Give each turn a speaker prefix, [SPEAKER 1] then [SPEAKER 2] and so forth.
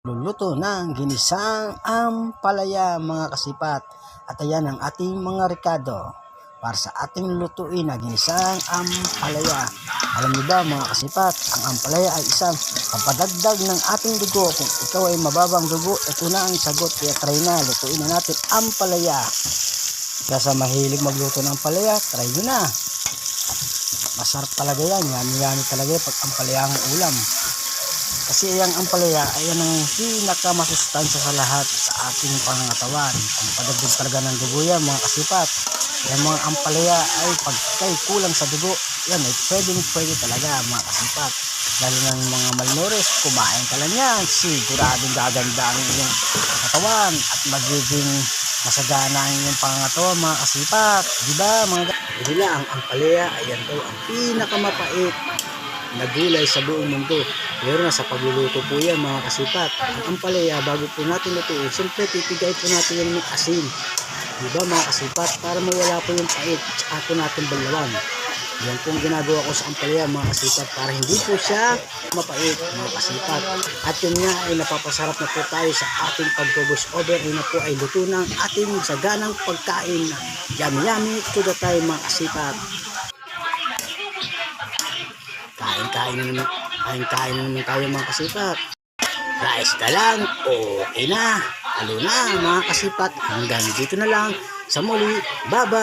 [SPEAKER 1] Luluto ng ginisang ampalaya mga kasipat. At ayan ang ating mga rekado para sa ating lutuin na ginisang ampalaya. Alam niyo ba mga kasipat, ang ampalaya ay isang papadagdag ng ating dugo. Kung ikaw ay mababang dugo, ito na ang sagot. Kaya try na, lutuin na natin ampalaya. Kaya sa mahilig magluto ng ampalaya, try nyo na. Masarap talaga yan, yummy talaga pag ampalaya ang ulam. Kasi ang ampalaya ay yan ang pinakamasustansya sa lahat sa ating pangangatawan. Ang padagdag talaga ng dugo yan mga kasipat. Yung mga ampalaya ay pagkay kulang sa dugo, yan ay pwede talaga mga kasipat. Lalo ng mga malnourished, kumain ka lang yan, siguradong gaganda ang iyong katawan at magiging masagana ang iyong pangangatawan mga kasipat. Diba mga Dila ang ampalaya ay yan daw ang pinakamapait na gulay sa buong mundo. Pero nasa pagluluto po yan mga kasipat. Ang ampalaya bago po natin lutuin, siyempre titigayin po natin yan ng asin. Diba mga kasipat? Para mawala po yung pait, tsaka po natin balawan. Yan po ang ginagawa ko sa ampalaya mga kasipat para hindi po siya mapait mga kasipat. At yun nga ay napapasarap na po tayo sa ating pag-voice over. Yun na po ay luto ng ating saganang pagkain. Yummy to the time mga kasipat. Kain na naman tayo mga kasipat. Rice na lang, okay na. Halo na mga kasipat. Hanggang dito na lang. Sa muli, bye-bye.